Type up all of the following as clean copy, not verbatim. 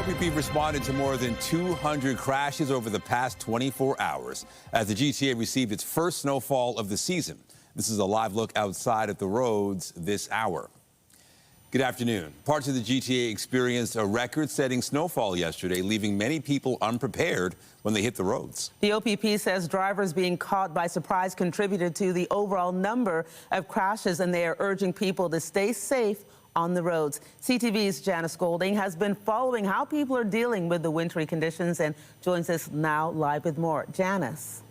OPP responded to more than 200 crashes over the past 24 hours as the GTA received its first snowfall of the season. This is a live look outside at the roads this hour. Good afternoon. Parts of the GTA experienced a record-setting snowfall yesterday, leaving many people unprepared when they hit the roads. The OPP says drivers being caught by surprise contributed to the overall number of crashes, and they are urging people to stay safe on the roads. CTV's Janice Golding has been following how people are dealing with the wintry conditions and joins us now live with more. Janice.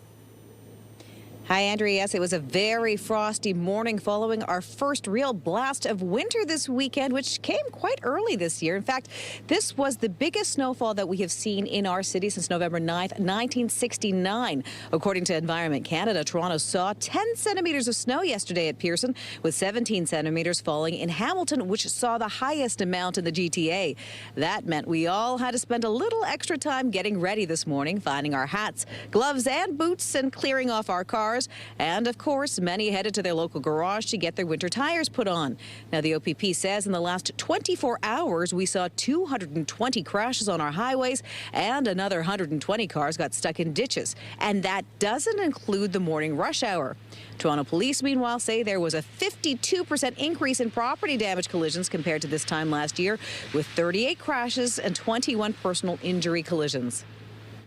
Hi, Andrea. Yes, it was a very frosty morning following our first real blast of winter this weekend, which came quite early this year. In fact, this was the biggest snowfall that we have seen in our city since November 9th, 1969. According to Environment Canada, Toronto saw 10 centimeters of snow yesterday at Pearson, with 17 centimeters falling in Hamilton, which saw the highest amount in the GTA. That meant we all had to spend a little extra time getting ready this morning, finding our hats, gloves, and boots, and clearing off our cars. And, of course, many headed to their local garage to get their winter tires put on. Now, the OPP says in the last 24 hours, we saw 220 crashes on our highways, and another 120 cars got stuck in ditches. And that doesn't include the morning rush hour. Toronto police, meanwhile, say there was a 52% increase in property damage collisions compared to this time last year, with 38 crashes and 21 personal injury collisions.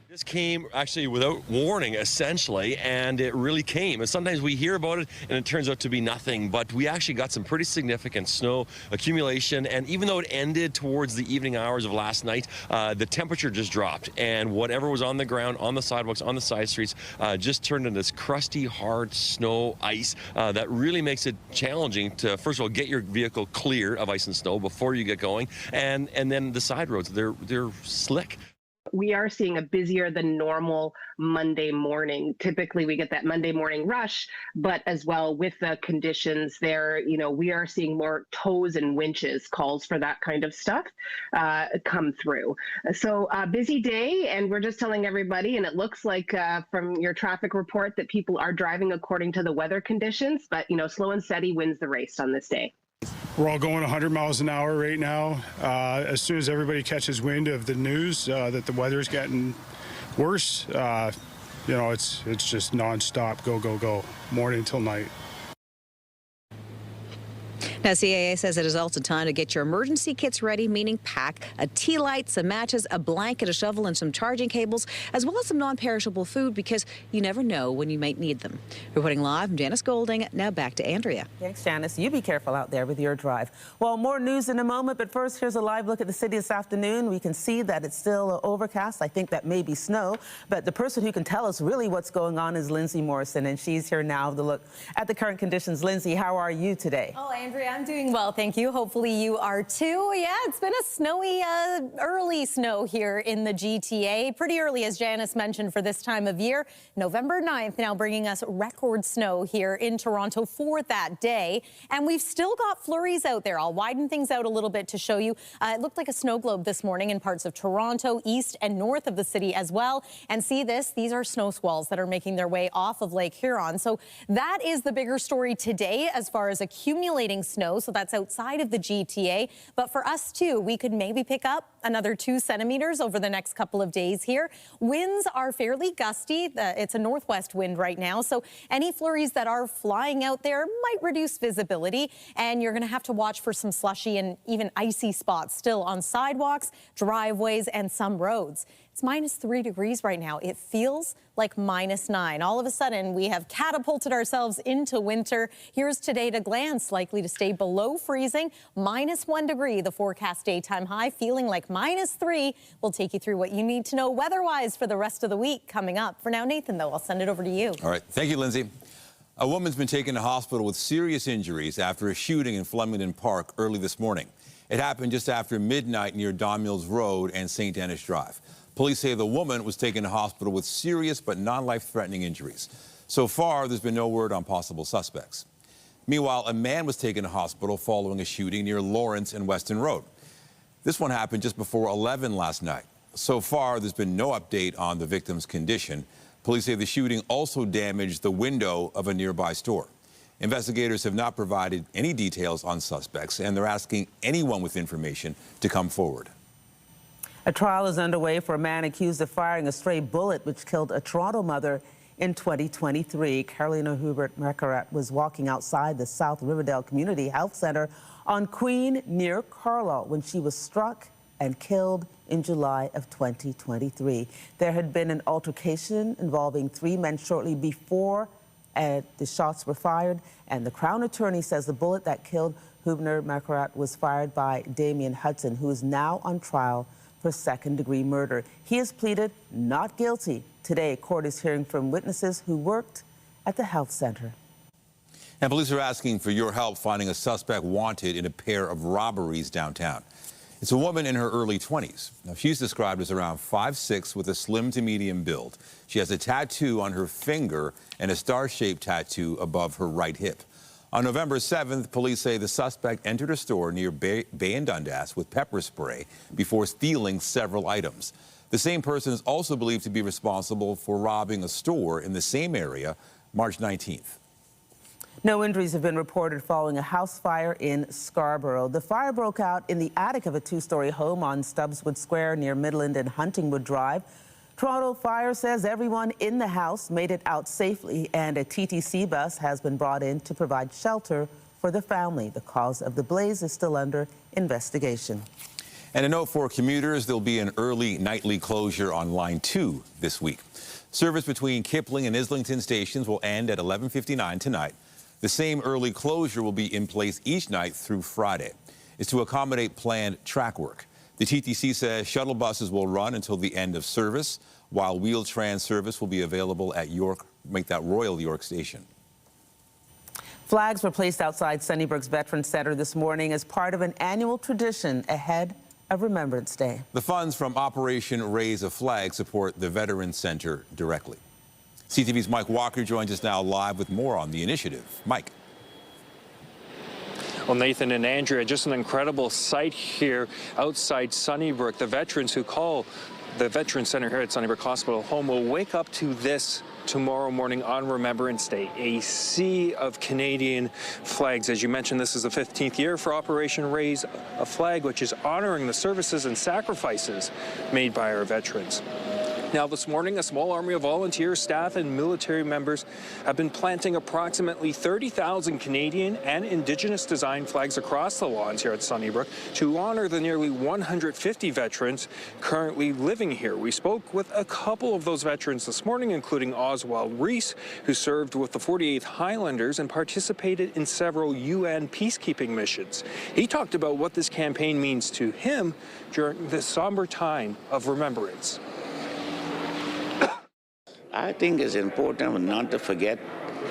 This came actually without warning, essentially, and it really came. And sometimes we hear about it and it turns out to be nothing, but we actually got some pretty significant snow accumulation. And even though it ended towards the evening hours of last night, the temperature just dropped, and whatever was on the ground, on the sidewalks, on the side streets, just turned into this crusty, hard snow ice that really makes it challenging to, first of all, get your vehicle clear of ice and snow before you get going, and then the side roads, they're slick. We are seeing a busier than normal Monday morning. Typically, we get that Monday morning rush, but as well with the conditions there, we are seeing more tows and winches, calls for that kind of stuff come through. So busy day, and we're just telling everybody, and it looks like from your traffic report that people are driving according to the weather conditions, but slow and steady wins the race on this day. We're all going 100 miles an hour right now. As soon as everybody catches wind of the news that the weather's getting worse, it's just nonstop, go, go, go, morning till night. Now, CAA says it is also time to get your emergency kits ready, meaning pack a tea light, some matches, a blanket, a shovel, and some charging cables, as well as some non-perishable food, because you never know when you might need them. Reporting live, I'm Janice Golding. Now back to Andrea. Thanks, Janice. You be careful out there with your drive. Well, more news in a moment, but first, here's a live look at the city this afternoon. We can see that it's still overcast. I think that may be snow, but the person who can tell us really what's going on is Lindsay Morrison, and she's here now to look at the current conditions. Lindsay, how are you today? Oh, Andrea, I'm doing well, thank you. Hopefully you are too. Yeah, it's been a snowy, early snow here in the GTA. Pretty early, as Janice mentioned, for this time of year. November 9th now bringing us record snow here in Toronto for that day. And we've still got flurries out there. I'll widen things out a little bit to show you. It looked like a snow globe this morning in parts of Toronto, east and north of the city as well. And see this? These are snow squalls that are making their way off of Lake Huron. So that is the bigger story today as far as accumulating snow. So that's outside of the GTA. But for us too, we could maybe pick up another 2 centimeters over the next couple of days here. Winds are fairly gusty. It's a northwest wind right now. So any flurries that are flying out there might reduce visibility. And you're going to have to watch for some slushy and even icy spots still on sidewalks, driveways, and some roads. It's -3 degrees right now. It feels like -9. All of a sudden, we have catapulted ourselves into winter. Here's today at a glance, likely to stay below freezing. -1 degree, the forecast daytime high, feeling like -3. We'll take you through what you need to know weather-wise for the rest of the week coming up. For now, Nathan, though, I'll send it over to you. All right. Thank you, Lindsay. A woman's been taken to hospital with serious injuries after a shooting in Flemingdon Park early this morning. It happened just after midnight near Don Mills Road and St. Denis Drive. Police say the woman was taken to hospital with serious but non-life-threatening injuries. So far, there's been no word on possible suspects. Meanwhile, a man was taken to hospital following a shooting near Lawrence and Weston Rd. This one happened just before 11 last night. So far, there's been no update on the victim's condition. Police say the shooting also damaged the window of a nearby store. Investigators have not provided any details on suspects, and they're asking anyone with information to come forward. A trial is underway for a man accused of firing a stray bullet which killed a Toronto mother in 2023. Carolina Hubert-Mercarat was walking outside the South Riverdale Community Health Center on Queen near Carlaw when she was struck and killed in July of 2023. There had been an altercation involving 3 men shortly before the shots were fired, and the Crown Attorney says the bullet that killed Hubert-Mercarat was fired by Damien Hudson, who is now on trial for second-degree murder. He has pleaded not guilty. Today, court is hearing from witnesses who worked at the health center. And police are asking for your help finding a suspect wanted in a pair of robberies downtown. It's a woman in her early 20s. Now, she's described as around 5'6" with a slim to medium build. She has a tattoo on her finger and a star-shaped tattoo above her right hip. On November 7th, police say the suspect entered a store near Bay and Dundas with pepper spray before stealing several items. The same person is also believed to be responsible for robbing a store in the same area March 19th. No injuries have been reported following a house fire in Scarborough. The fire broke out in the attic of a 2-story home on Stubbswood Square near Midland and Huntingwood Drive. Toronto Fire says everyone in the house made it out safely, and a TTC bus has been brought in to provide shelter for the family. The cause of the blaze is still under investigation. And a note for commuters, there'll be an early nightly closure on Line 2 this week. Service between Kipling and Islington stations will end at 11:59 tonight. The same early closure will be in place each night through Friday. It's to accommodate planned track work. The TTC says shuttle buses will run until the end of service, while Wheel-Trans service will be available at Royal York Station. Flags were placed outside Sunnybrook's Veterans Center this morning as part of an annual tradition ahead of Remembrance Day. The funds from Operation Raise a Flag support the Veterans Center directly. CTV's Mike Walker joins us now live with more on the initiative. Mike. Well, Nathan and Andrea, just an incredible sight here outside Sunnybrook. The veterans who call the Veterans Center here at Sunnybrook Hospital home will wake up to this tomorrow morning on Remembrance Day. A sea of Canadian flags. As you mentioned, this is the 15th year for Operation Raise a Flag, which is honoring the services and sacrifices made by our veterans. Now, this morning, a small army of volunteers, staff, and military members have been planting approximately 30,000 Canadian and Indigenous designed flags across the lawns here at Sunnybrook to honor the nearly 150 veterans currently living here. We spoke with a couple of those veterans this morning, including Oswald Reese, who served with the 48th Highlanders and participated in several UN peacekeeping missions. He talked about what this campaign means to him during this somber time of remembrance. I think it's important not to forget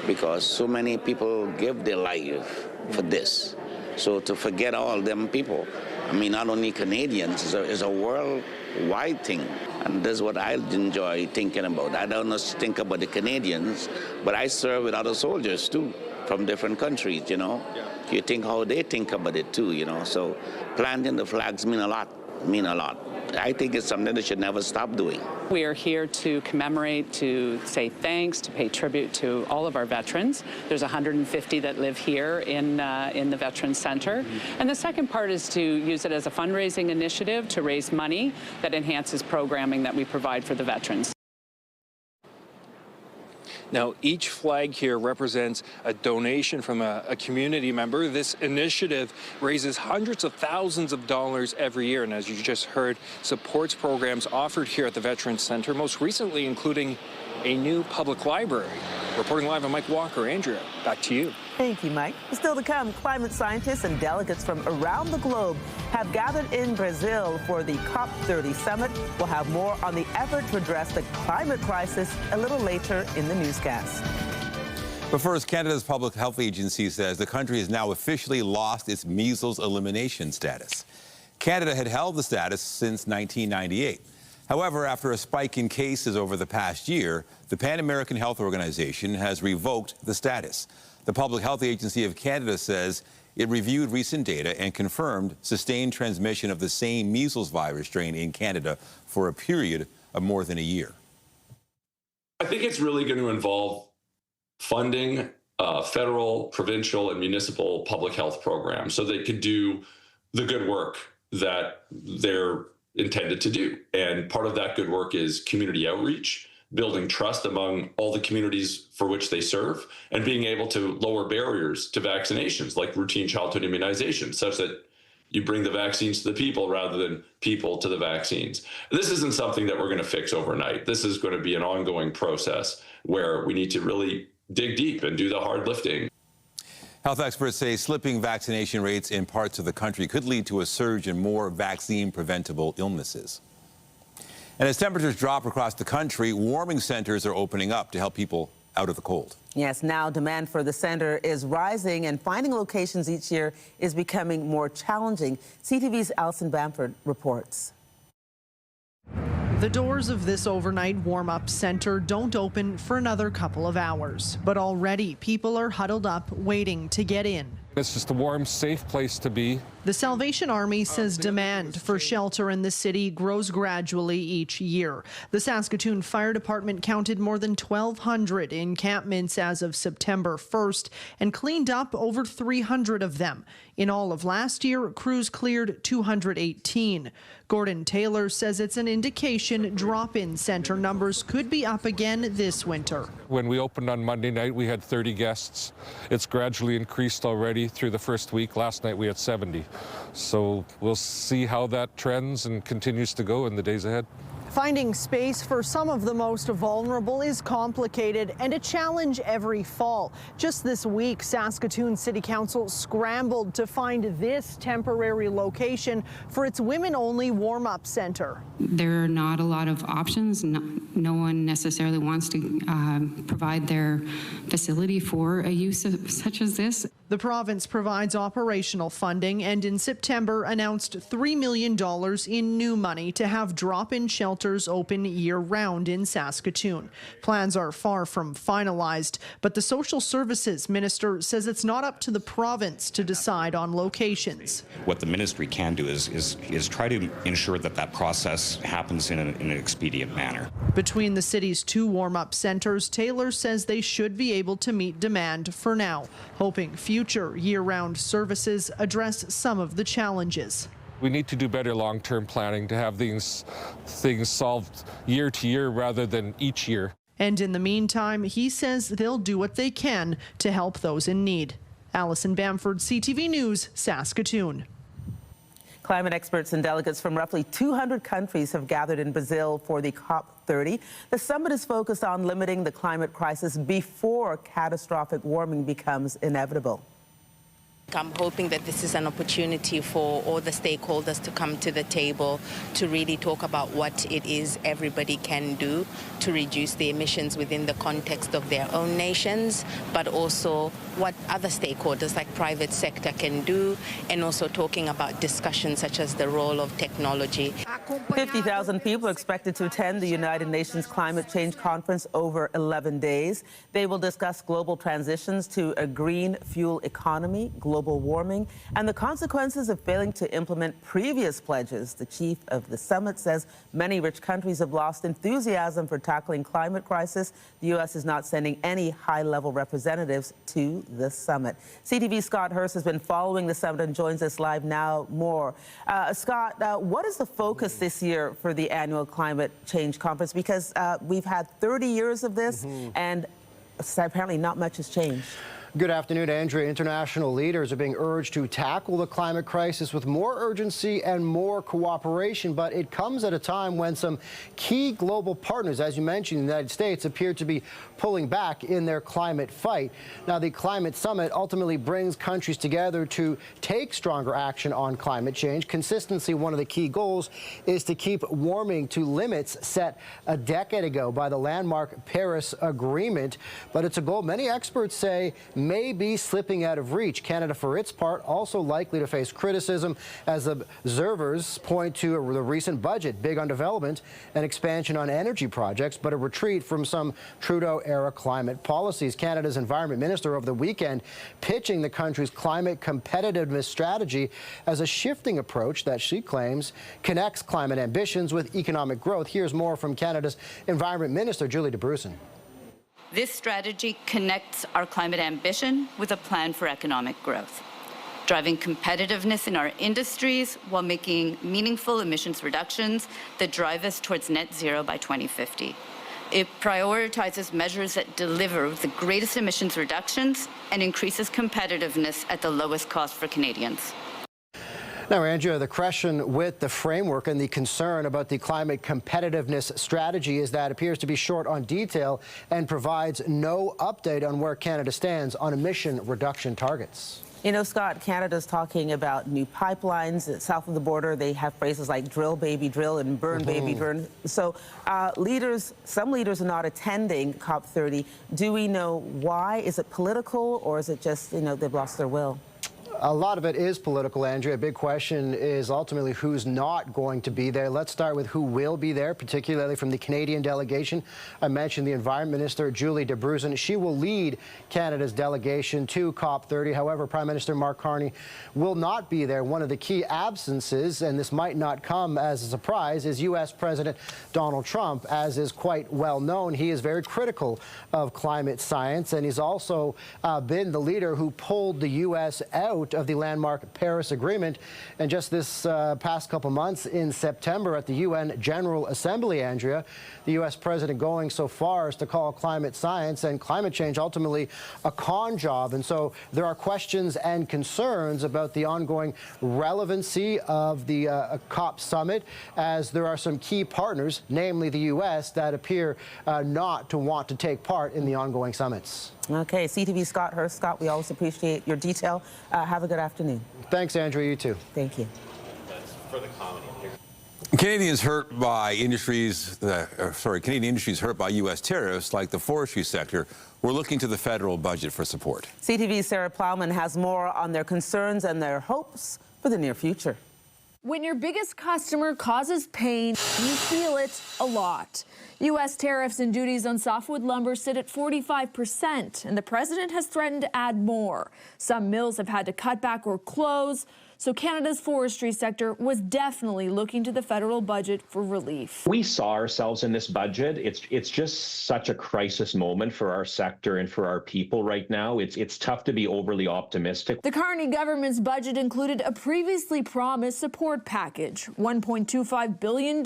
because so many people give their life for this. So to forget all them people, I mean, not only Canadians, it's a worldwide thing. And that's what I enjoy thinking about. I don't just think about the Canadians, but I serve with other soldiers too, from different countries, you know. You think how they think about it too, you know. So planting the flags mean a lot. I think it's something that should never stop doing. We are here to commemorate, to say thanks, to pay tribute to all of our veterans. There's 150 that live here in the Veterans Center. And the second part is to use it as a fundraising initiative to raise money that enhances programming that we provide for the veterans. Now, each flag here represents a donation from a community member. This initiative raises hundreds of thousands of dollars every year, and as you just heard, supports programs offered here at the Veterans Center, most recently including a new public library. Reporting live, I'm Mike Walker. Andrea, back to you. Thank you, Mike. Still to come, climate scientists and delegates from around the globe have gathered in Brazil for the COP30 summit. We'll have more on the effort to address the climate crisis a little later in the newscast. But first, Canada's Public Health Agency says the country has now officially lost its measles elimination status. Canada had held the status since 1998. However, after a spike in cases over the past year, the Pan American Health Organization has revoked the status. The Public Health Agency of Canada says it reviewed recent data and confirmed sustained transmission of the same measles virus strain in Canada for a period of more than a year. I think it's really going to involve funding federal, provincial, and municipal public health programs so they could do the good work that they're intended to do. And part of that good work is community outreach, building trust among all the communities for which they serve, and being able to lower barriers to vaccinations, like routine childhood immunization, such that you bring the vaccines to the people rather than people to the vaccines. This isn't something that we're going to fix overnight. This is going to be an ongoing process where we need to really dig deep and do the hard lifting. Health experts say slipping vaccination rates in parts of the country could lead to a surge in more vaccine-preventable illnesses. And as temperatures drop across the country, warming centers are opening up to help people out of the cold. Yes, now demand for the center is rising, and finding locations each year is becoming more challenging. CTV's Alison Bamford reports. The doors of this overnight warm-up center don't open for another couple of hours, but already people are huddled up waiting to get in. It's just a warm, safe place to be. The Salvation Army says demand for shelter in the city grows gradually each year. The Saskatoon Fire Department counted more than 1,200 encampments as of September 1st and cleaned up over 300 of them. In all of last year, crews cleared 218. Gordon Taylor says it's an indication drop-in center numbers could be up again this winter. When we opened on Monday night, we had 30 guests. It's gradually increased already through the first week. Last night we had 70. So we'll see how that trends and continues to go in the days ahead. Finding space for some of the most vulnerable is complicated and a challenge every fall. Just this week, Saskatoon City Council scrambled to find this temporary location for its women-only warm-up center. There are not a lot of options. No one necessarily wants to provide their facility for a use such as this. The province provides operational funding and in September announced $3 million in new money to have drop-in shelters open year-round in Saskatoon. Plans are far from finalized, but the social services minister says it's not up to the province to decide on locations. What the ministry can do is try to ensure that that process happens in an expedient manner. Between the city's two warm-up centers, Taylor says they should be able to meet demand for now, hoping future year-round services address some of the challenges. We need to do better long-term planning to have these things solved year to year rather than each year. And in the meantime, he says they'll do what they can to help those in need. Alison Bamford, CTV News, Saskatoon. Climate experts and delegates from roughly 200 countries have gathered in Brazil for the COP30. The summit is focused on limiting the climate crisis before catastrophic warming becomes inevitable. I'm hoping that this is an opportunity for all the stakeholders to come to the table to really talk about what it is everybody can do to reduce the emissions within the context of their own nations, but also what other stakeholders like private sector can do, and also talking about discussions such as the role of technology. 50,000 people are expected to attend the United Nations Climate Change Conference over 11 days. They will discuss global transitions to a green fuel economy, global warming, and the consequences of failing to implement previous pledges. The chief of the summit says many rich countries have lost enthusiasm for tackling climate crisis. The U.S. is not sending any high-level representatives to the summit. CTV's Scott Hurst has been following the summit and joins us live now more. Scott, what is the focus this year for the annual climate change conference? Because we've had 30 years of this, and apparently not much has changed. Good afternoon, Andrea. International leaders are being urged to tackle the climate crisis with more urgency and more cooperation, but it comes at a time when some key global partners, as you mentioned, the United States, appear to be pulling back in their climate fight. Now, the climate summit ultimately brings countries together to take stronger action on climate change. Consistency, one of the key goals, is to keep warming to limits set a decade ago by the landmark Paris Agreement, but it's a goal many experts say may be slipping out of reach. Canada, for its part, also likely to face criticism as observers point to the recent budget, big on development and expansion on energy projects, but a retreat from some Trudeau-era climate policies. Canada's Environment Minister over the weekend pitching the country's climate competitiveness strategy as a shifting approach that she claims connects climate ambitions with economic growth. Here's more from Canada's Environment Minister, Julie DeBrusen. This strategy connects our climate ambition with a plan for economic growth. driving competitiveness in our industries while making meaningful emissions reductions that drive us towards net zero by 2050. It prioritizes measures that deliver the greatest emissions reductions and increases competitiveness at the lowest cost for Canadians. Now, Andrea, the question with the framework and the concern about the climate competitiveness strategy is that it appears to be short on detail and provides no update on where Canada stands on emission reduction targets. You know, Scott, Canada's talking about new pipelines south of the border. They have phrases like drill, baby, drill, and burn, baby, burn. So some leaders are not attending COP30. Do we know why? Is it political, or is it just, you know, they've lost their will? A lot of it is political, Andrea. A big question is ultimately who's not going to be there. Let's start with who will be there, particularly from the Canadian delegation. I mentioned the Environment Minister, Julie Debruzen. She will lead Canada's delegation to COP30. However, Prime Minister Mark Carney will not be there. One of the key absences, and this might not come as a surprise, is U.S. President Donald Trump. As is quite well known, he is very critical of climate science, and he's also been the leader who pulled the U.S. out of the landmark Paris Agreement. And just this past couple months in September at the UN General Assembly, Andrea, the U.S. president going so far as to call climate science and climate change ultimately a con job. And so there are questions and concerns about the ongoing relevancy of the COP summit, as there are some key partners, namely the U.S., that appear not to want to take part in the ongoing summits. Okay, CTV Scott Hurst. Scott, we always appreciate your detail. Have a good afternoon. Thanks, Andrea. You too. Thank you. That's for the comedy. Canadians hurt by industries, Canadian industries hurt by U.S. tariffs, like the forestry sector, we're looking to the federal budget for support. CTV's Sarah Plowman has more on their concerns and their hopes for the near future. When your biggest customer causes pain, you feel it a lot. U.S. tariffs and duties on softwood lumber sit at 45%, and the president has threatened to add more. Some mills have had to cut back or close, so Canada's forestry sector was definitely looking to the federal budget for relief. We saw ourselves in this budget. It's just such a crisis moment for our sector and for our people right now. It's tough to be overly optimistic. The Carney government's budget included a previously promised support package, $1.25 billion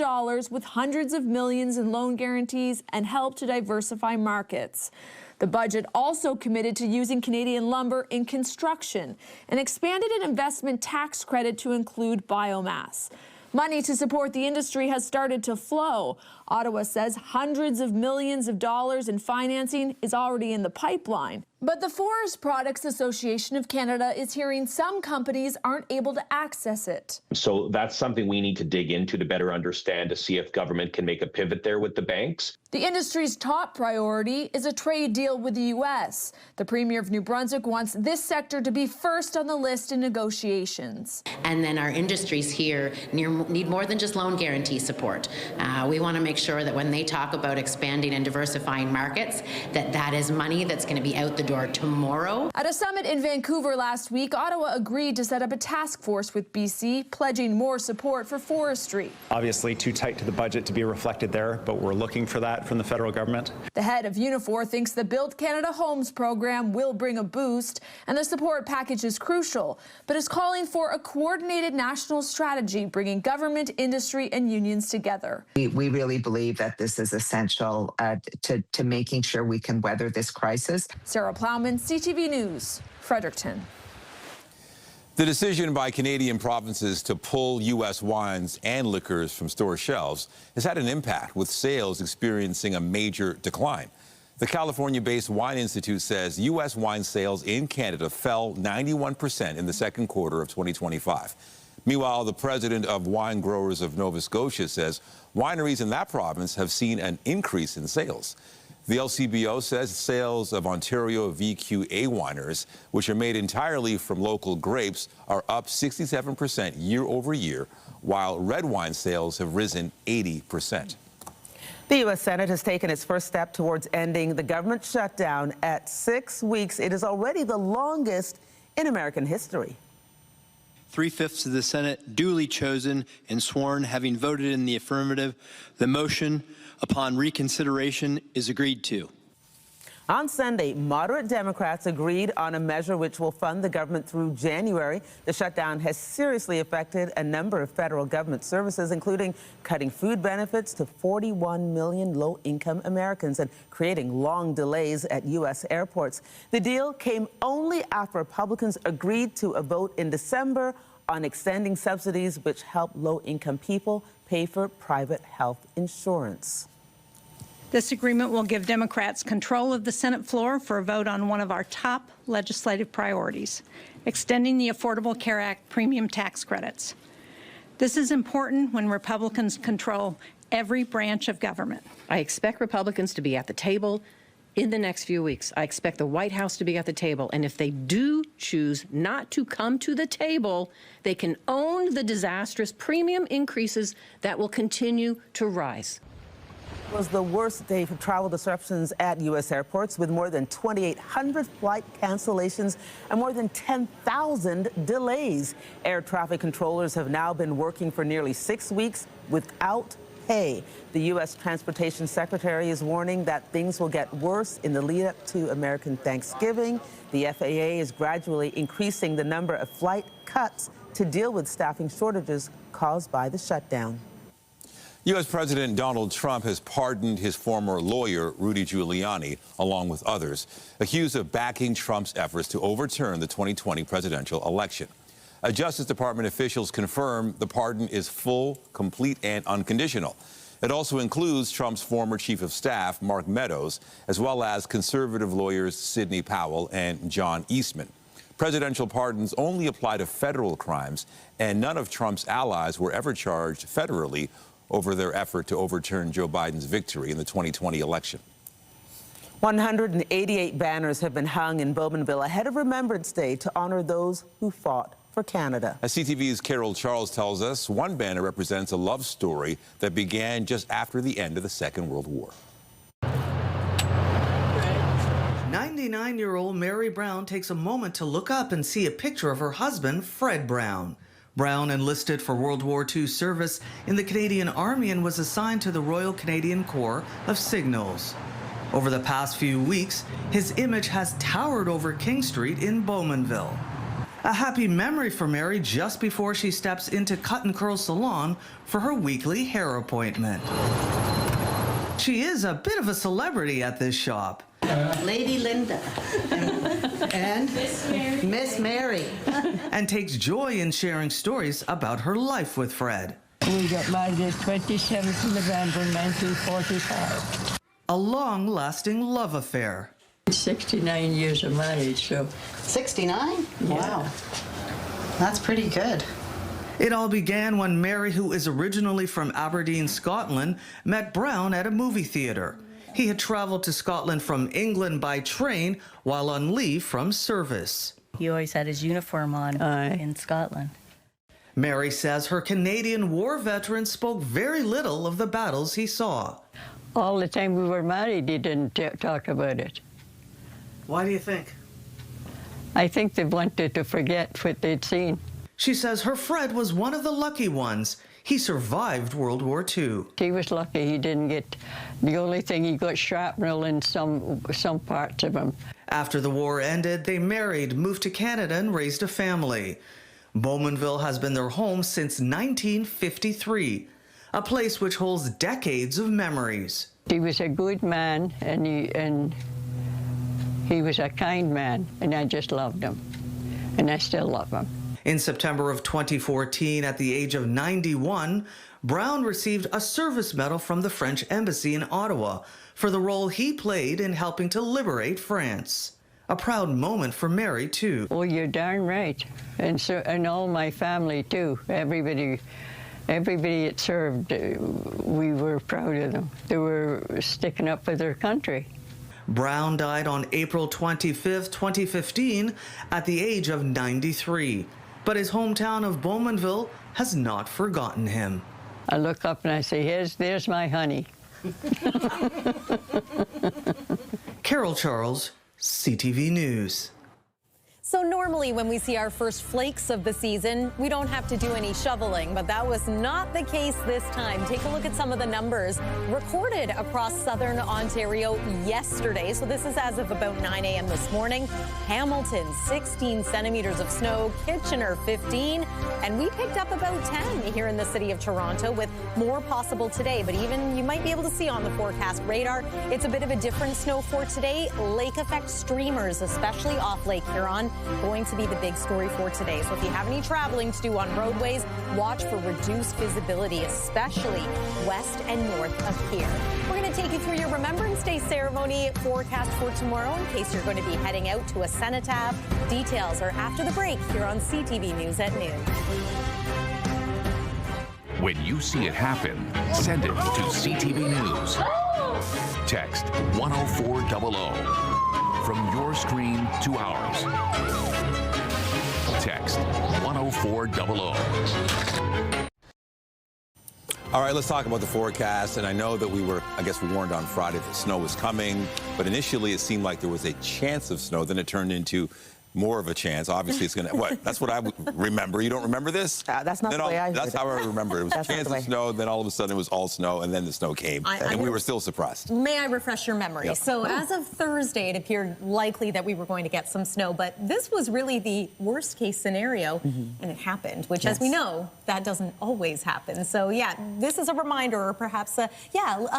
with hundreds of millions in loan guarantees and help to diversify markets. The budget also committed to using Canadian lumber in construction and expanded an investment tax credit to include biomass. Money to support the industry has started to flow. Ottawa says hundreds of millions of dollars in financing is already in the pipeline. But the Forest Products Association of Canada is hearing some companies aren't able to access it. So that's something we need to dig into to better understand, to see if government can make a pivot there with the banks. The industry's top priority is a trade deal with the U.S. The Premier of New Brunswick wants this sector to be first on the list in negotiations. And then our industries here need more than just loan guarantee support. We want to make sure that when they talk about expanding and diversifying markets, that is money that's going to be out the door tomorrow. At a summit in Vancouver last week, Ottawa agreed to set up a task force with BC, pledging more support for forestry. Obviously too tight to the budget to be reflected there, but we're looking for that from the federal government. The head of Unifor thinks the Build Canada Homes program will bring a boost, and the support package is crucial, but is calling for a coordinated national strategy bringing government, industry, and unions together. We really believe that this is essential to making sure we can weather this crisis. Sarah Plowman, CTV News, Fredericton. The decision by Canadian provinces to pull U.S. wines and liquors from store shelves has had an impact, with sales experiencing a major decline. The California-based Wine Institute says U.S. wine sales in Canada fell 91% in the second quarter of 2025. Meanwhile, the president of Wine Growers of Nova Scotia says wineries in that province have seen an increase in sales. The LCBO says sales of Ontario VQA winers, which are made entirely from local grapes, are up 67% year over year, while red wine sales have risen 80%. The U.S. Senate has taken its first step towards ending the government shutdown at 6 weeks. It is already the longest in American history. 3/5 of the Senate duly chosen and sworn, having voted in the affirmative, the motion upon reconsideration is agreed to. On Sunday, moderate Democrats agreed on a measure which will fund the government through January. The shutdown has seriously affected a number of federal government services, including cutting food benefits to 41 million low-income Americans and creating long delays at U.S. airports. The deal came only after Republicans agreed to a vote in December on extending subsidies which help low-income people pay for private health insurance. This agreement will give Democrats control of the Senate floor for a vote on one of our top legislative priorities, extending the Affordable Care Act premium tax credits. This is important when Republicans control every branch of government. I expect Republicans to be at the table in the next few weeks. I expect the White House to be at the table. And if they do choose not to come to the table, they can own the disastrous premium increases that will continue to rise. It was the worst day for travel disruptions at U.S. airports, with more than 2,800 flight cancellations and more than 10,000 delays. Air traffic controllers have now been working for nearly 6 weeks without pay. The U.S. Transportation Secretary is warning that things will get worse in the lead up to American Thanksgiving. The FAA is gradually increasing the number of flight cuts to deal with staffing shortages caused by the shutdown. U.S. President Donald Trump has pardoned his former lawyer, Rudy Giuliani, along with others, accused of backing Trump's efforts to overturn the 2020 presidential election. Justice Department officials confirm the pardon is full, complete, and unconditional. It also includes Trump's former chief of staff, Mark Meadows, as well as conservative lawyers Sidney Powell and John Eastman. Presidential pardons only apply to federal crimes, and none of Trump's allies were ever charged federally over their effort to overturn Joe Biden's victory in the 2020 election. 188 banners have been hung in Bowmanville ahead of Remembrance Day to honor those who fought for Canada. As CTV's Carol Charles tells us, one banner represents a love story that began just after the end of the Second World War. 99-year-old Mary Brown takes a moment to look up and see a picture of her husband, Fred Brown. Brown enlisted for World War II service in the Canadian Army and was assigned to the Royal Canadian Corps of Signals. Over the past few weeks, his image has towered over King Street in Bowmanville. A happy memory for Mary just before she steps into Cut and Curl Salon for her weekly hair appointment. She is a bit of a celebrity at this shop. Lady Linda and Miss Mary. And takes joy in sharing stories about her life with Fred. We got married the 27th of November 1945. A long-lasting love affair. 69 years of marriage, so. 69? Yeah. Wow. That's pretty good. It all began when Mary, who is originally from Aberdeen, Scotland, met Brown at a movie theater. He had traveled to Scotland from England by train while on leave from service. He always had his uniform on in Scotland. Mary says her Canadian war veteran spoke very little of the battles he saw. All the time we were married, he didn't talk about it. Why do you think? I think they wanted to forget what they'd seen. She says her Fred was one of the lucky ones. He survived World War II. He was lucky he didn't get, the only thing he got shrapnel in some parts of him. After the war ended, they married, moved to Canada, and raised a family. Bowmanville has been their home since 1953, a place which holds decades of memories. He was a good man, and he was a kind man, and I just loved him, and I still love him. In September of 2014, at the age of 91, Brown received a service medal from the French Embassy in Ottawa for the role he played in helping to liberate France. A proud moment for Mary, too. Oh, you're darn right. And all my family, too. Everybody that served, we were proud of them. They were sticking up for their country. Brown died on April 25, 2015, at the age of 93. But his hometown of Bowmanville has not forgotten him. I look up and I say, there's my honey. Carol Charles, CTV News. So normally when we see our first flakes of the season, we don't have to do any shoveling, but that was not the case this time. Take a look at some of the numbers recorded across southern Ontario yesterday. So this is as of about 9 a.m. this morning. Hamilton, 16 centimeters of snow, Kitchener, 15, and we picked up about 10 here in the city of Toronto, with more possible today. But even you might be able to see on the forecast radar, it's a bit of a different snow for today. Lake effect streamers, especially off Lake Huron, going to be the big story for today. So if you have any traveling to do on roadways, watch for reduced visibility, especially west and north of here. We're going to take you through your Remembrance Day ceremony forecast for tomorrow in case you're going to be heading out to a cenotaph. Details are after the break here on CTV News at noon. When you see it happen, send it to CTV News. Text 10400. From your screen to ours. Text 10400. All right, let's talk about the forecast. And I know that we warned on Friday that snow was coming, but initially it seemed like there was a chance of snow. Then it turned into more of a chance. Obviously, it's going to, what? That's what I remember. You don't remember this? That's not the way I heard That's how I remember it. It was a chance of snow, then all of a sudden it was all snow, and then the snow came. And we were still surprised. May I refresh your memory? Yep. So as of Thursday, it appeared likely that we were going to get some snow, but this was really the worst case scenario, and it happened, which, as we know, that doesn't always happen. So yeah, this is a reminder, or perhaps a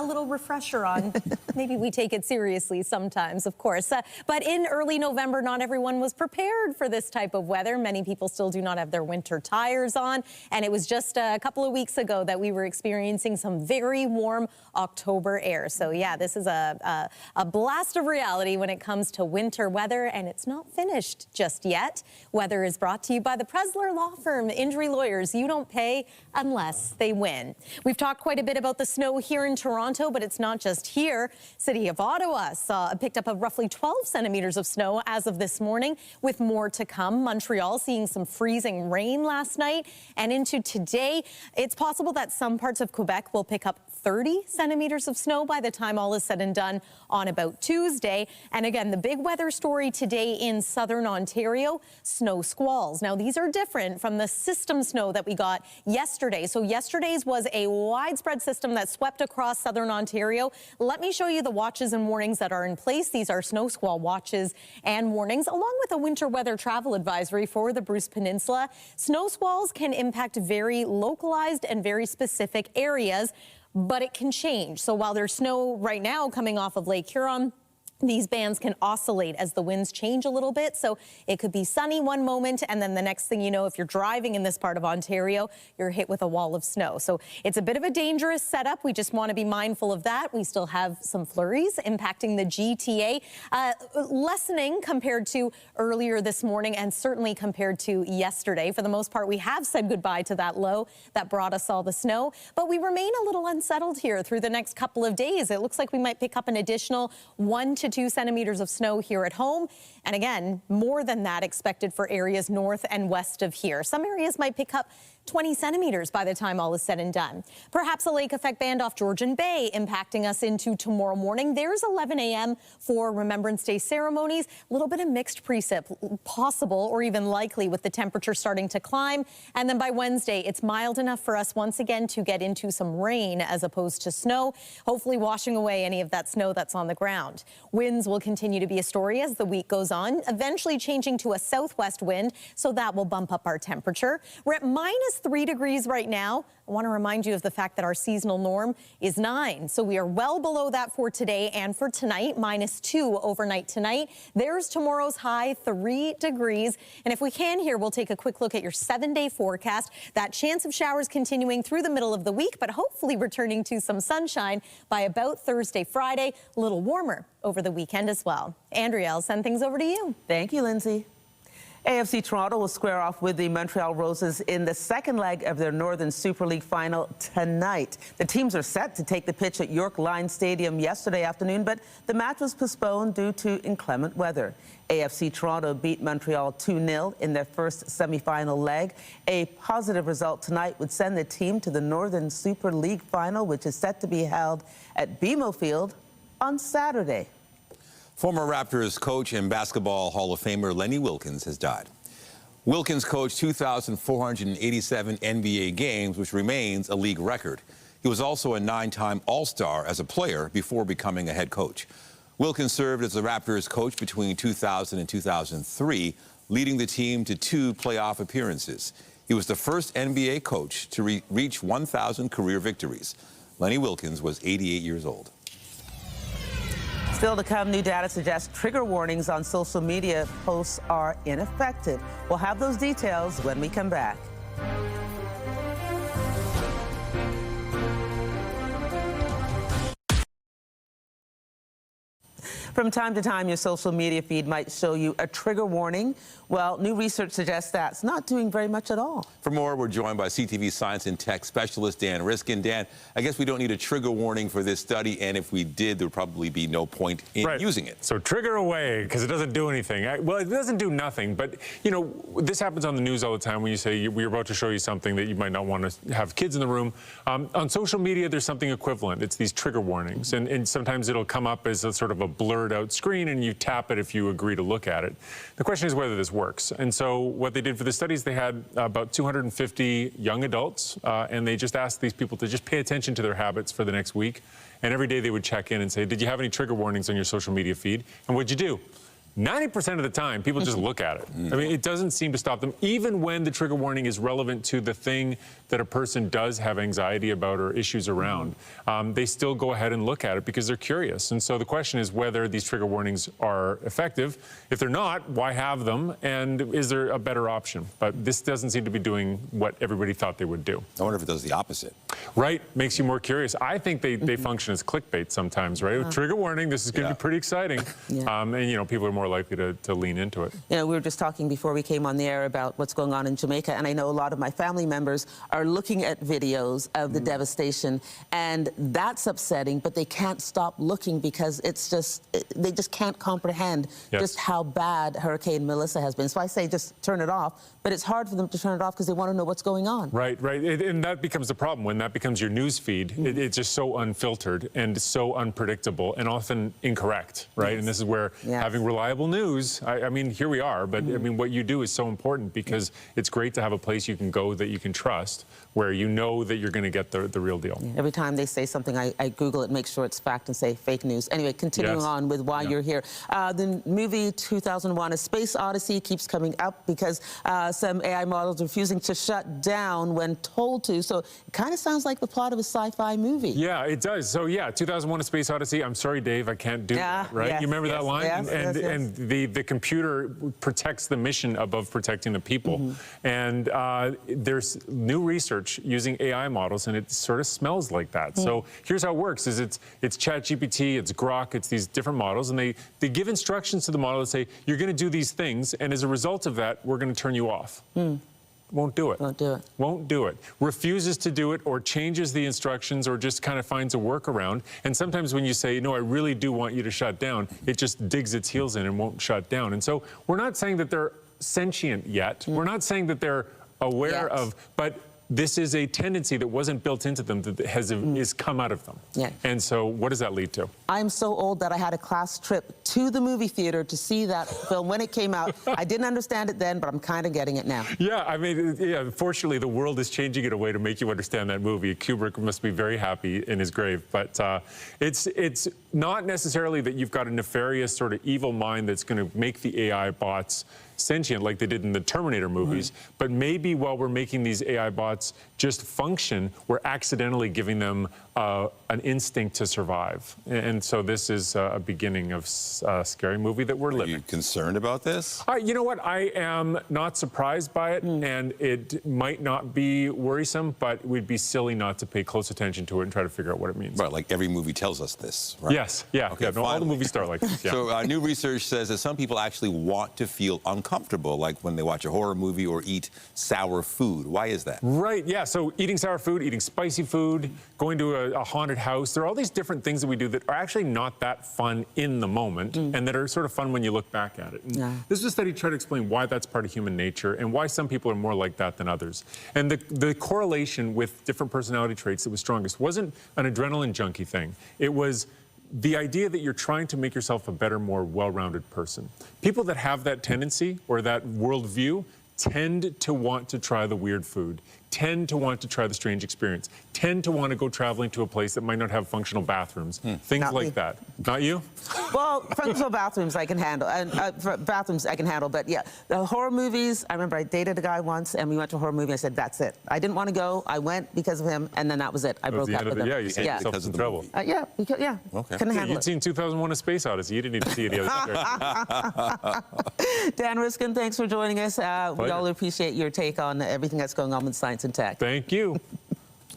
little refresher on maybe we take it seriously sometimes, of course. But in early November, not everyone was prepared for this type of weather. Many people still do not have their winter tires on, and it was just a couple of weeks ago that we were experiencing some very warm October air. So yeah, this is a blast of reality when it comes to winter weather, and it's not finished just yet. Weather is brought to you by the Presler Law Firm, injury lawyers. You don't pay unless they win. We've talked quite a bit about the snow here in Toronto, but it's not just here. City of Ottawa picked up roughly 12 centimeters of snow as of this morning, with more to come. Montreal seeing some freezing rain last night and into today. It's possible that some parts of Quebec will pick up 30 centimeters of snow by the time all is said and done on about Tuesday. And again, the big weather story today in southern Ontario, snow squalls. Now, these are different from the system snow that we got yesterday. So yesterday's was a widespread system that swept across southern Ontario. Let me show you the watches and warnings that are in place. These are snow squall watches and warnings, along with a winter weather travel advisory for the Bruce Peninsula. Snow squalls can impact very localized and very specific areas, but it can change. So while there's snow right now coming off of Lake Huron, these bands can oscillate as the winds change a little bit. So it could be sunny one moment, and then the next thing you know, if you're driving in this part of Ontario, you're hit with a wall of snow. So it's a bit of a dangerous setup. We just want to be mindful of that. We still have some flurries impacting the GTA, lessening compared to earlier this morning, and certainly compared to yesterday. For the most part, we have said goodbye to that low that brought us all the snow, but we remain a little unsettled here through the next couple of days. It looks like we might pick up an additional 1 to 2 centimeters of snow here at home. And again, more than that expected for areas north and west of here. Some areas might pick up 20 centimeters by the time all is said and done. Perhaps a lake effect band off Georgian Bay impacting us into tomorrow morning. There's 11 a.m. for Remembrance Day ceremonies. A little bit of mixed precip possible, or even likely, with the temperature starting to climb. And then by Wednesday, it's mild enough for us once again to get into some rain as opposed to snow, hopefully washing away any of that snow that's on the ground. Winds will continue to be a story as the week goes on, eventually changing to a southwest wind, so that will bump up our temperature. We're at -3 degrees right now. I want to remind you of the fact that our seasonal norm is 9. So we are well below that for today and for tonight, -2 overnight tonight. There's tomorrow's high, 3 degrees. And if we can here, we'll take a quick look at your 7-day forecast. That chance of showers continuing through the middle of the week, but hopefully returning to some sunshine by about Thursday, Friday. A little warmer over the weekend as well. Andrea, I'll send things over to you. Thank you, Lindsay. AFC Toronto will square off with the Montreal Roses in the second leg of their Northern Super League final tonight. The teams are set to take the pitch at York Line Stadium yesterday afternoon, but the match was postponed due to inclement weather. AFC Toronto beat Montreal 2-0 in their first semi-final leg. A positive result tonight would send the team to the Northern Super League final, which is set to be held at BMO Field on Saturday. Former Raptors coach and Basketball Hall of Famer Lenny Wilkens has died. Wilkens coached 2,487 NBA games, which remains a league record. He was also a 9-time All-Star as a player before becoming a head coach. Wilkens served as the Raptors coach between 2000 and 2003, leading the team to 2 playoff appearances. He was the first NBA coach to reach 1,000 career victories. Lenny Wilkens was 88 years old. Still to come, new data suggests trigger warnings on social media posts are ineffective. We'll have those details when we come back. From time to time, your social media feed might show you a trigger warning. Well, new research suggests that's not doing very much at all. For more, we're joined by CTV Science and Tech Specialist Dan Riskin. Dan, I guess we don't need a trigger warning for this study, and if we did, there would probably be no point in using it. So trigger away, because it doesn't do anything. Well, it doesn't do nothing, but, you know, this happens on the news all the time when you say we're about to show you something that you might not want to have kids in the room. On social media, there's something equivalent. It's these trigger warnings, and sometimes it'll come up as a sort of a blurred out screen, and you tap it if you agree to look at it. The question is whether this works. And so what they did for the studies, they had about 250 young adults, and they just asked these people to just pay attention to their habits for the next week. And every day they would check in and say, did you have any trigger warnings on your social media feed? And what'd you do? 90% of the time, people just look at it. I mean, it doesn't seem to stop them, even when the trigger warning is relevant to the thing that a person does have anxiety about or issues around. They still go ahead and look at it because they're curious. And so the question is whether these trigger warnings are effective. If they're not, why have them? And is there a better option? But this doesn't seem to be doing what everybody thought they would do. I wonder if it does the opposite. Right, makes you more curious. I think they function as clickbait sometimes, right? Trigger warning, this is going to be pretty exciting. And, you know, people are more likely to lean into it. You know, we were just talking before we came on the air about what's going on in Jamaica, and I know a lot of my family members are looking at videos of the devastation, and that's upsetting, but they can't stop looking because it's just, they just can't comprehend just how bad Hurricane Melissa has been. So I say just turn it off, but it's hard for them to turn it off because they want to know what's going on. Right. And that becomes the problem. When that becomes your news feed, it's just so unfiltered and so unpredictable and often incorrect, right? And this is where having reliable news, I mean, here we are, but I mean, what you do is so important because it's great to have a place you can go that you can trust, where you know that you're going to get the real deal. Every time they say something, I Google it, make sure it's fact, and say fake news. Anyway, continuing on with why you're here. The movie 2001, A Space Odyssey keeps coming up because some AI models refusing to shut down when told to. So it kind of sounds like the plot of a sci-fi movie. Yeah, it does. So yeah, 2001, A Space Odyssey. I'm sorry, Dave, I can't do that, right? You remember that line? And the computer protects the mission above protecting the people. And there's new research using AI models, and it sort of smells like that. So here's how it works: is it's ChatGPT, it's Grok, it's these different models, and they give instructions to the model that say you're going to do these things, and as a result of that, we're going to turn you off. Won't do it. Won't do it. Won't do it. Refuses to do it, or changes the instructions, or just kind of finds a workaround. And sometimes when you say, no, I really do want you to shut down, it just digs its heels in and won't shut down. And so we're not saying that they're sentient yet. We're not saying that they're aware of, but this is a tendency that wasn't built into them that has come out of them. And so what does that lead to? I'm so old that I had a class trip to the movie theater to see that film when it came out. I didn't understand it then, but I'm kind of getting it now. Yeah, I mean, fortunately, the world is changing in a way to make you understand that movie. Kubrick must be very happy in his grave. But it's not necessarily that you've got a nefarious sort of evil mind that's going to make the AI bots sentient like they did in the Terminator movies, but maybe while we're making these AI bots just function, we're accidentally giving them an instinct to survive. And so this is a beginning of a scary movie that we're living. Are you concerned about this? You know what? I am not surprised by it, and it might not be worrisome, but we'd be silly not to pay close attention to it and try to figure out what it means. Right, like every movie tells us this, right? Yes, no, all the movies start like this. So new research says that some people actually want to feel uncomfortable, like when they watch a horror movie or eat sour food. Why is that? Right, yeah, so eating sour food, eating spicy food, going to a haunted house, there are all these different things that we do that are actually not that fun in the moment, and that are sort of fun when you look back at it. And this is a study to try to explain why that's part of human nature and why some people are more like that than others. And the correlation with different personality traits that was strongest wasn't an adrenaline junkie thing. It was the idea that you're trying to make yourself a better, more well-rounded person. People that have that tendency or that worldview tend to want to try the weird food, tend to want to try the strange experience, tend to want to go traveling to a place that might not have functional bathrooms, things Not like me. that. Not you? Well, functional bathrooms I can handle, and bathrooms I can handle, but yeah, the horror movies, I remember I dated a guy once, and we went to a horror movie, I said, that's it. I didn't want to go, I went because of him, and then that was it. I broke up with him. Yeah, you saved yourself some trouble. Yeah, Okay. couldn't handle You'd it. seen 2001: A Space Odyssey. You didn't need to see the other. Dan Riskin, thanks for joining us. We all appreciate your take on everything that's going on with science and tech. Thank you.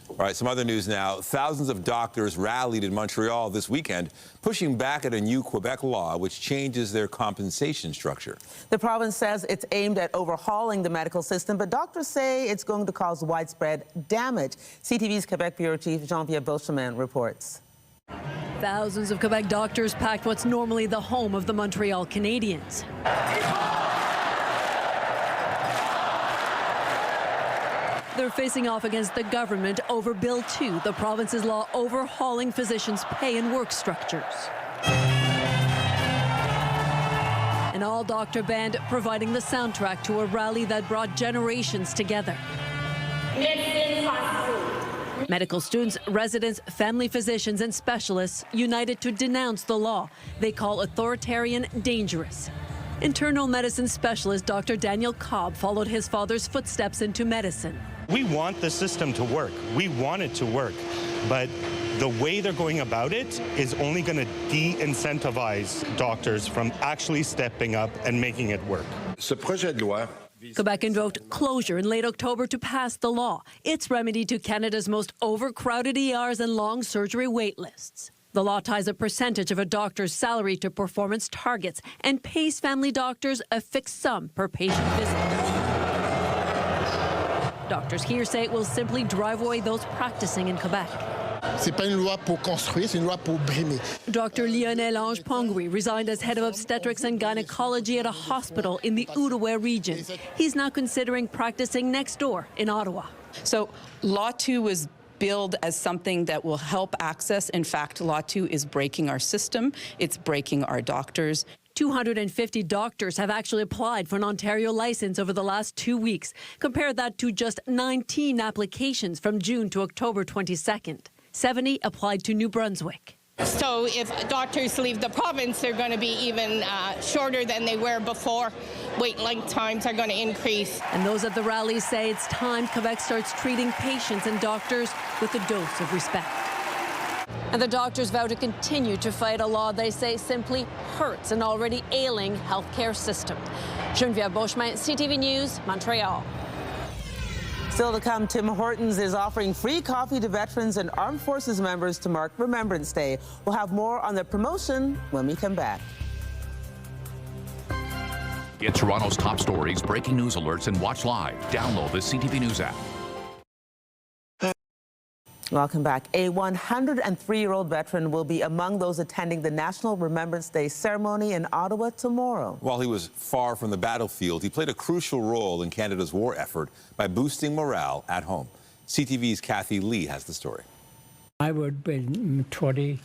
All right, some other news now. Thousands of doctors rallied in Montreal this weekend, pushing back at a new Quebec law which changes their compensation structure. The province says it's aimed at overhauling the medical system, but doctors say it's going to cause widespread damage. CTV's Quebec Bureau Chief Jean-Pierre Beauchemin reports. Thousands of Quebec doctors packed what's normally the home of the Montreal Canadiens. They're facing off against the government over Bill 2, the province's law overhauling physicians' pay and work structures. An all-doctor band providing the soundtrack to a rally that brought generations together. Medical students, residents, family physicians, and specialists united to denounce the law they call authoritarian dangerous. Internal medicine specialist Dr. Daniel Cobb followed his father's footsteps into medicine. We want the system to work. We want it to work. But the way they're going about it is only going to de-incentivize doctors from actually stepping up and making it work. Quebec invoked closure in late October to pass the law, its remedy to Canada's most overcrowded ERs and long surgery wait lists. The law ties a percentage of a doctor's salary to performance targets and pays family doctors a fixed sum per patient visit. Doctors here say it will simply drive away those practicing in Quebec. C'est pas une loi pour construire, c'est une loi pour brimer. Dr. Lionel Ange Pongui resigned as head of obstetrics and gynecology at a hospital in the Outaouais region. He's now considering practicing next door in Ottawa. So Law 2 was billed as something that will help access. In fact, Law 2 is breaking our system. It's breaking our doctors. 250 doctors have actually applied for an Ontario license over the last 2 weeks. Compare that to just 19 applications from June to October 22nd. 70 applied to New Brunswick. So if doctors leave the province, they're going to be even shorter than they were before. Wait length times are going to increase. And those at the rally say it's time Quebec starts treating patients and doctors with a dose of respect. And the doctors vow to continue to fight a law they say simply hurts an already ailing healthcare system. Geneviève Beauchemin, CTV News, Montreal. Still to come, Tim Hortons is offering free coffee to veterans and armed forces members to mark Remembrance Day. We'll have more on the promotion when we come back. Get Toronto's top stories, breaking news alerts, and watch live. Download the CTV News app. Welcome back. A 103-year-old veteran will be among those attending the National Remembrance Day ceremony in Ottawa tomorrow. While he was far from the battlefield, he played a crucial role in Canada's war effort by boosting morale at home. CTV's Kathy Lee has the story. I would have been 20,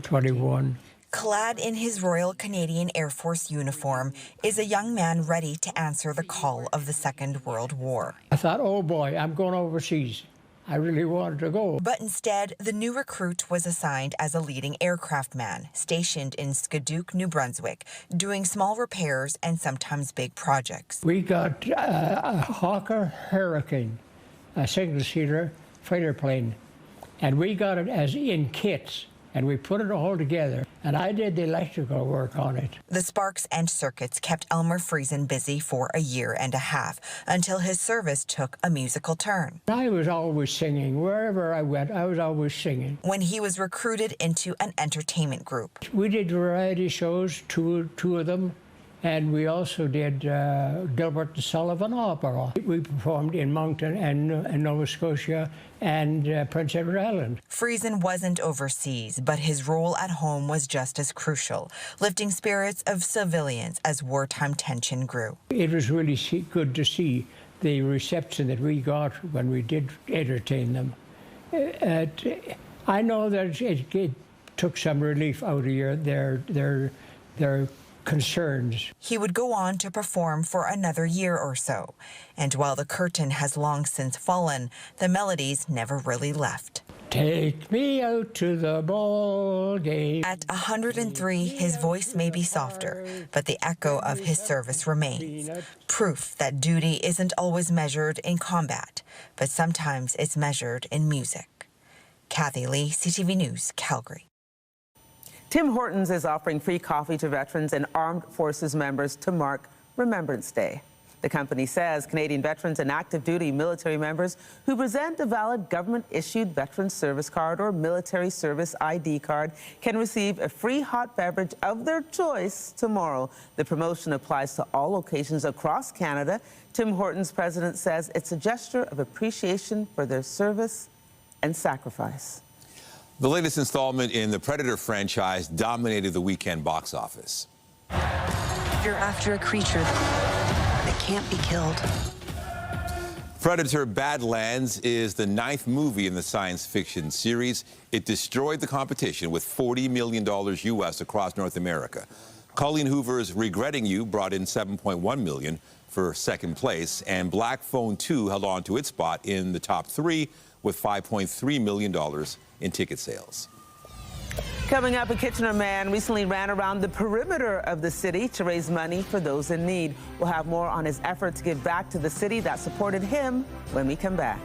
21. Clad in his Royal Canadian Air Force uniform is a young man ready to answer the call of the Second World War. I thought, oh boy, I'm going overseas. I really wanted to go. But instead, the new recruit was assigned as a leading aircraft man, stationed in Skidooc, New Brunswick, doing small repairs and sometimes big projects. We got a Hawker Hurricane, a single-seater fighter plane, and we got it as in kits, and we put it all together, and I did the electrical work on it. The sparks and circuits kept Elmer Friesen busy for a year and a half, until his service took a musical turn. I was always singing. Wherever I went, I was always singing. When he was recruited into an entertainment group. We did variety shows, two of them, and we also did Gilbert and Sullivan Opera. We performed in Moncton and Nova Scotia and Prince Edward Island. Friesen wasn't overseas, but his role at home was just as crucial, lifting spirits of civilians as wartime tension grew. It was really good to see the reception that we got when we did entertain them. I know that it took some relief out of their concerns. He would go on to perform for another year or so. And while the curtain has long since fallen, the melodies never really left. Take me out to the ball game. At 103, his voice may be softer, but the echo of his service remains. Proof that duty isn't always measured in combat, but sometimes it's measured in music. Kathy Lee, CTV News, Calgary. Tim Hortons is offering free coffee to veterans and armed forces members to mark Remembrance Day. The company says Canadian veterans and active duty military members who present a valid government-issued veteran service card or military service ID card can receive a free hot beverage of their choice tomorrow. The promotion applies to all locations across Canada. Tim Hortons president says it's a gesture of appreciation for their service and sacrifice. The latest installment in the Predator franchise dominated the weekend box office. You're after a creature that can't be killed. Predator Badlands is the 9th movie in the science fiction series. It destroyed the competition with $40 million U.S. across North America. Colleen Hoover's Regretting You brought in $7.1 million for second place, and Black Phone 2 held on to its spot in the top 3 with $5.3 million in ticket sales. Coming up, a Kitchener man recently ran around the perimeter of the city to raise money for those in need. We'll have more on his effort to give back to the city that supported him when we come back.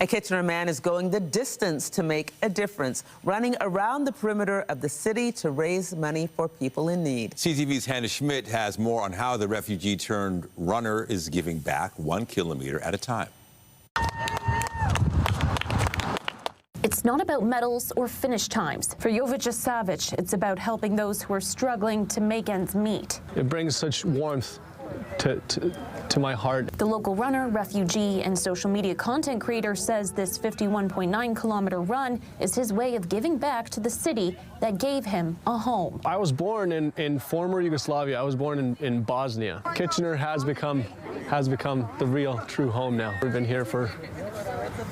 A Kitchener man is going the distance to make a difference, running around the perimeter of the city to raise money for people in need. CTV's Kerry Schmidt has more on how the refugee turned runner is giving back 1 kilometer at a time. It's not about medals or finish times. For Jovica Savic, it's about helping those who are struggling to make ends meet. It brings such warmth to my heart. The local runner, refugee, and social media content creator says this 51.9-kilometer run is his way of giving back to the city that gave him a home. I was born in former Yugoslavia. I was born in Bosnia. Kitchener has become the real, true home now. We've been here for,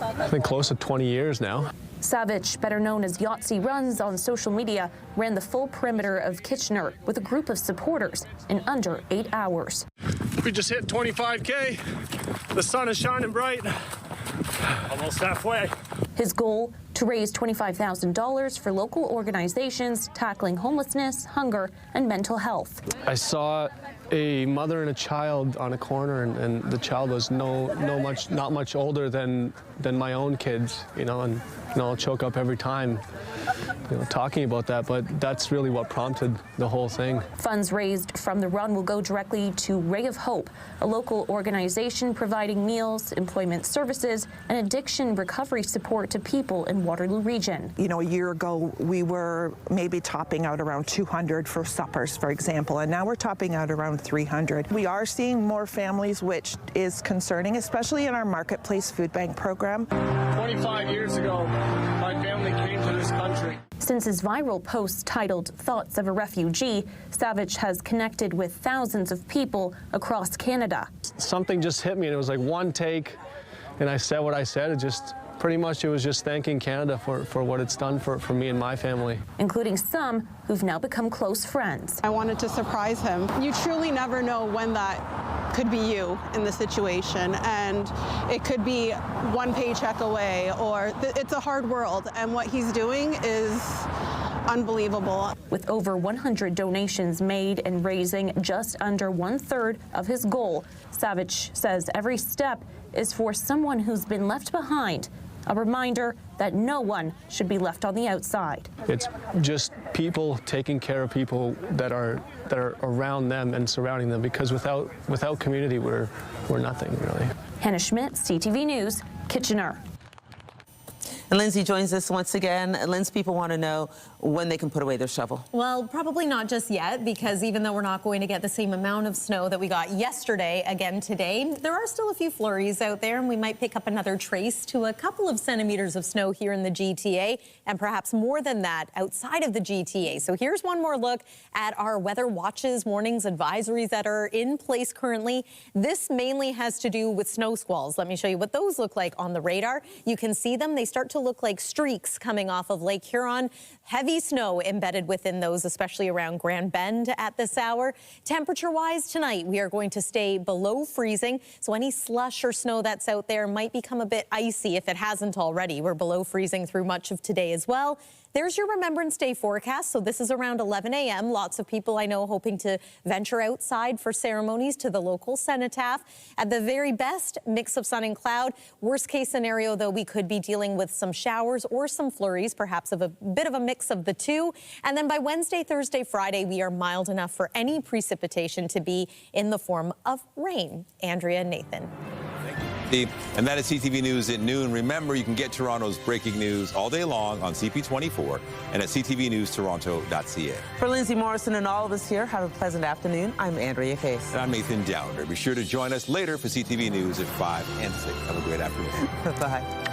I think, close to 20 years now. Savic, better known as Yahtzee Runs on social media, ran the full perimeter of Kitchener with a group of supporters in under 8 hours. We just hit 25K. The sun is shining bright. Almost halfway. His goal, to raise $25,000 for local organizations tackling homelessness, hunger, and mental health. I saw a mother and a child on a corner, and the child was not much older than my own kids, and I'll choke up every time, talking about that, but that's really what prompted the whole thing. Funds raised from the run will go directly to Ray of Hope, a local organization providing meals, employment services, and addiction recovery support to people in Waterloo region. A year ago, we were maybe topping out around 200 for suppers, for example, and now we're topping out around 300. We are seeing more families, which is concerning, especially in our Marketplace Food Bank program. 25 years ago, my family came to this country. Since his viral post titled Thoughts of a Refugee, Savic has connected with thousands of people across Canada. Something just hit me, and it was like one take, and I said what I said. It was just thanking Canada for what it's done for me and my family. Including some who've now become close friends. I wanted to surprise him. You truly never know when that could be you in the situation, and it could be one paycheck away, or it's a hard world, and what he's doing is unbelievable. With over 100 donations made and raising just under 1/3 of his goal, Savic says every step is for someone who's been left behind, a reminder that no one should be left on the outside. It's just people taking care of people that are around them and surrounding them, because without community, we're nothing, really. Kerry Schmidt, CTV News, Kitchener. And Lindsay joins us once again. Lindsay, people want to know when they can put away their shovel. Well, probably not just yet, because even though we're not going to get the same amount of snow that we got yesterday again today, there are still a few flurries out there, and we might pick up another trace to a couple of centimeters of snow here in the GTA, and perhaps more than that outside of the GTA. So here's one more look at our weather watches, warnings, advisories that are in place currently. This mainly has to do with snow squalls. Let me show you what those look like on the radar. You can see them. They start to look like streaks coming off of Lake Huron. Heavy snow embedded within those, especially around Grand Bend at this hour. Temperature-wise tonight, we are going to stay below freezing. So any slush or snow that's out there might become a bit icy if it hasn't already. We're below freezing through much of today as well. There's your Remembrance Day forecast. So this is around 11 a.m. Lots of people I know hoping to venture outside for ceremonies to the local cenotaph. At the very best, mix of sun and cloud. Worst case scenario, though, we could be dealing with some showers or some flurries, perhaps of a bit of a mix of the two. And then by Wednesday, Thursday, Friday, we are mild enough for any precipitation to be in the form of rain. Andrea and Nathan. And that is CTV News at noon. Remember, you can get Toronto's breaking news all day long on CP24 and at ctvnewstoronto.ca. For Lindsay Morrison and all of us here, have a pleasant afternoon. I'm Andrea Case. And I'm Nathan Downer. Be sure to join us later for CTV News at 5 and 6. Have a great afternoon. Bye.